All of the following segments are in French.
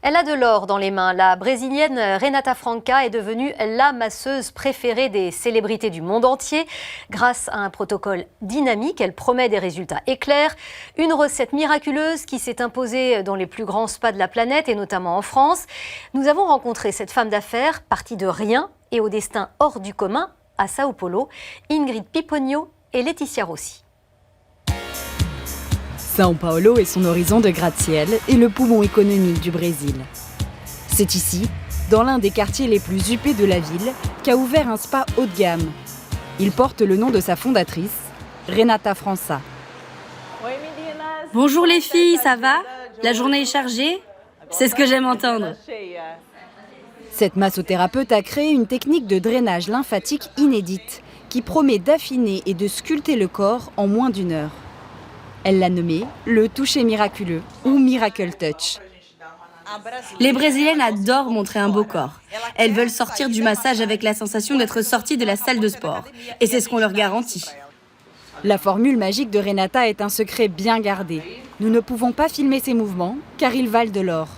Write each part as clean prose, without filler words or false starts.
Elle a de l'or dans les mains. La Brésilienne Renata Franca est devenue la masseuse préférée des célébrités du monde entier. Grâce à un protocole dynamique, elle promet des résultats éclairs. Une recette miraculeuse qui s'est imposée dans les plus grands spas de la planète et notamment en France. Nous avons rencontré cette femme d'affaires partie de rien et au destin hors du commun à Sao Paulo, Ingrid Piponio et Laetitia Rossi. São Paulo est son horizon de gratte-ciel et le poumon économique du Brésil. C'est ici, dans l'un des quartiers les plus huppés de la ville, qu'a ouvert un spa haut de gamme. Il porte le nom de sa fondatrice, Renata França. Bonjour les filles, ça va? La journée est chargée? C'est ce que j'aime entendre. Cette massothérapeute a créé une technique de drainage lymphatique inédite qui promet d'affiner et de sculpter le corps en moins d'1 heure. Elle l'a nommé le toucher miraculeux ou Miracle Touch. Les Brésiliennes adorent montrer un beau corps. Elles veulent sortir du massage avec la sensation d'être sorties de la salle de sport. Et c'est ce qu'on leur garantit. La formule magique de Renata est un secret bien gardé. Nous ne pouvons pas filmer ses mouvements car ils valent de l'or.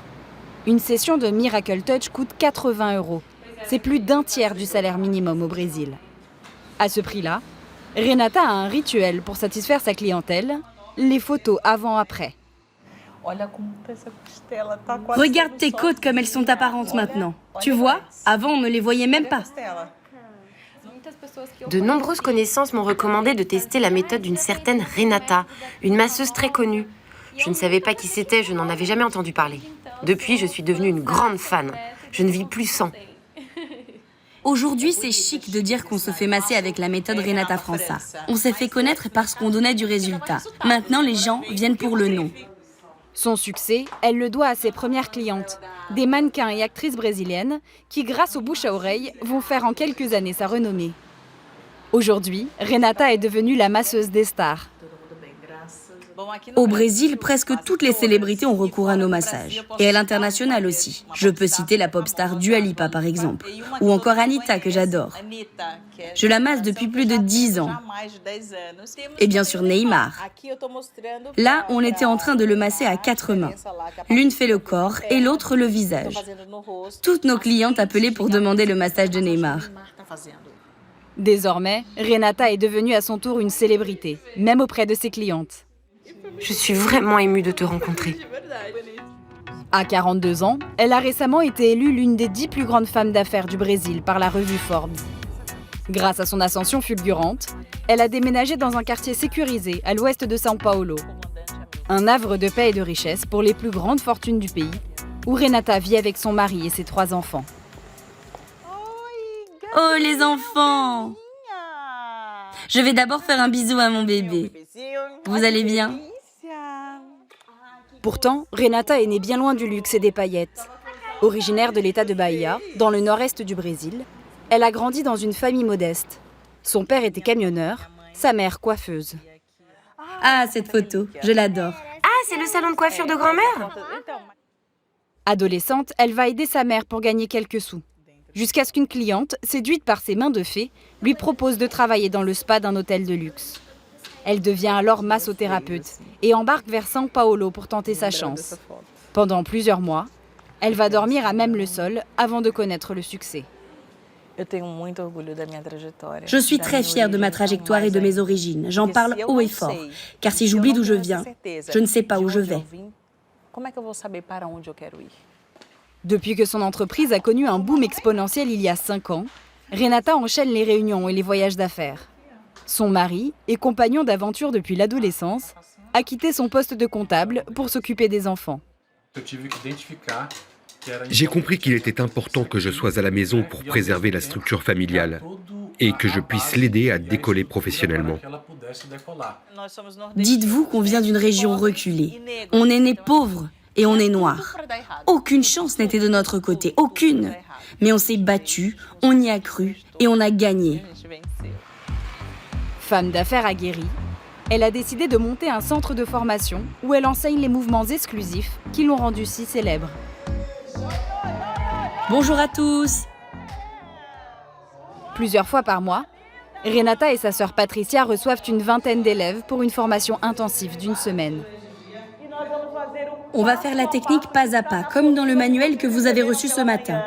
Une session de Miracle Touch coûte 80 €. C'est plus d'1 tiers du salaire minimum au Brésil. À ce prix-là, Renata a un rituel pour satisfaire sa clientèle, les photos avant-après. Regarde tes côtes comme elles sont apparentes maintenant. Tu vois, avant on ne les voyait même pas. De nombreuses connaissances m'ont recommandé de tester la méthode d'une certaine Renata, une masseuse très connue. Je ne savais pas qui c'était, je n'en avais jamais entendu parler. Depuis, je suis devenue une grande fan. Je ne vis plus sans. Aujourd'hui, c'est chic de dire qu'on se fait masser avec la méthode Renata França. On s'est fait connaître parce qu'on donnait du résultat. Maintenant, les gens viennent pour le nom. Son succès, elle le doit à ses premières clientes, des mannequins et actrices brésiliennes qui, grâce au bouche à oreille, vont faire en quelques années sa renommée. Aujourd'hui, Renata est devenue la masseuse des stars. Au Brésil, presque toutes les célébrités ont recours à nos massages. Et à l'international aussi. Je peux citer la pop star Dua Lipa par exemple. Ou encore Anitta que j'adore. Je la masse depuis plus de 10 ans. Et bien sûr Neymar. Là, on était en train de le masser à 4 mains. L'une fait le corps et l'autre le visage. Toutes nos clientes appelaient pour demander le massage de Neymar. Désormais, Renata est devenue à son tour une célébrité, même auprès de ses clientes. Je suis vraiment émue de te rencontrer. À 42 ans, elle a récemment été élue l'une des 10 plus grandes femmes d'affaires du Brésil par la revue Forbes. Grâce à son ascension fulgurante, elle a déménagé dans un quartier sécurisé à l'ouest de São Paulo. Un havre de paix et de richesse pour les plus grandes fortunes du pays, où Renata vit avec son mari et ses 3 enfants. Oh les enfants! Je vais d'abord faire un bisou à mon bébé. Vous allez bien? Pourtant, Renata est née bien loin du luxe et des paillettes. Originaire de l'état de Bahia, dans le nord-est du Brésil, elle a grandi dans une famille modeste. Son père était camionneur, sa mère coiffeuse. Ah, cette photo, je l'adore. Ah, c'est le salon de coiffure de grand-mère? Adolescente, elle va aider sa mère pour gagner quelques sous. Jusqu'à ce qu'une cliente, séduite par ses mains de fée, lui propose de travailler dans le spa d'un hôtel de luxe. Elle devient alors massothérapeute et embarque vers São Paulo pour tenter sa chance. Pendant plusieurs mois, elle va dormir à même le sol avant de connaître le succès. Je suis très fière de ma trajectoire et de mes origines. J'en parle haut et fort, car si j'oublie d'où je viens, je ne sais pas où je vais. Depuis que son entreprise a connu un boom exponentiel il y a 5 ans, Renata enchaîne les réunions et les voyages d'affaires. Son mari, et compagnon d'aventure depuis l'adolescence, a quitté son poste de comptable pour s'occuper des enfants. J'ai compris qu'il était important que je sois à la maison pour préserver la structure familiale et que je puisse l'aider à décoller professionnellement. Dites-vous qu'on vient d'une région reculée. On est né pauvre et on est noir. Aucune chance n'était de notre côté, aucune. Mais on s'est battu, on y a cru et on a gagné. Femme d'affaires aguerrie, elle a décidé de monter un centre de formation où elle enseigne les mouvements exclusifs qui l'ont rendue si célèbre. Bonjour à tous. Plusieurs fois par mois, Renata et sa sœur Patricia reçoivent une vingtaine d'élèves pour une formation intensive d'1 semaine. On va faire la technique pas à pas, comme dans le manuel que vous avez reçu ce matin.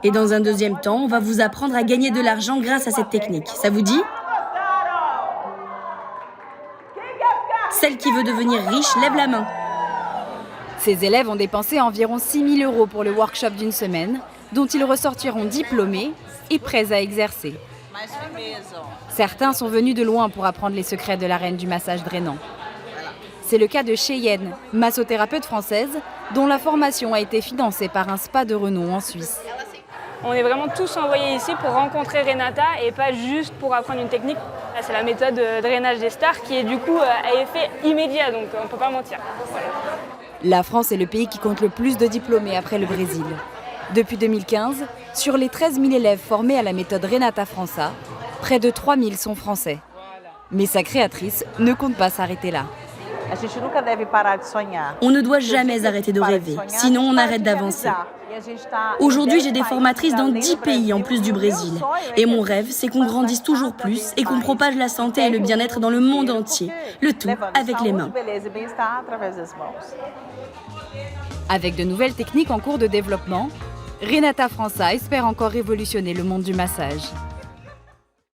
Et dans un deuxième temps, on va vous apprendre à gagner de l'argent grâce à cette technique. Ça vous dit? Celle qui veut devenir riche, lève la main. Ces élèves ont dépensé environ 6 000 € pour le workshop d'une semaine, dont ils ressortiront diplômés et prêts à exercer. Certains sont venus de loin pour apprendre les secrets de l'arène du massage drainant. C'est le cas de Cheyenne, massothérapeute française, dont la formation a été financée par un spa de renom en Suisse. On est vraiment tous envoyés ici pour rencontrer Renata et pas juste pour apprendre une technique. C'est la méthode de drainage des stars qui est du coup à effet immédiat, donc on ne peut pas mentir. La France est le pays qui compte le plus de diplômés après le Brésil. Depuis 2015, sur les 13 000 élèves formés à la méthode Renata França, près de 3 000 sont français. Mais sa créatrice ne compte pas s'arrêter là. On ne doit jamais arrêter de rêver, sinon on arrête d'avancer. Aujourd'hui, j'ai des formatrices dans 10 pays en plus du Brésil. Et mon rêve, c'est qu'on grandisse toujours plus et qu'on propage la santé et le bien-être dans le monde entier. Le tout avec les mains. Avec de nouvelles techniques en cours de développement, Renata França espère encore révolutionner le monde du massage.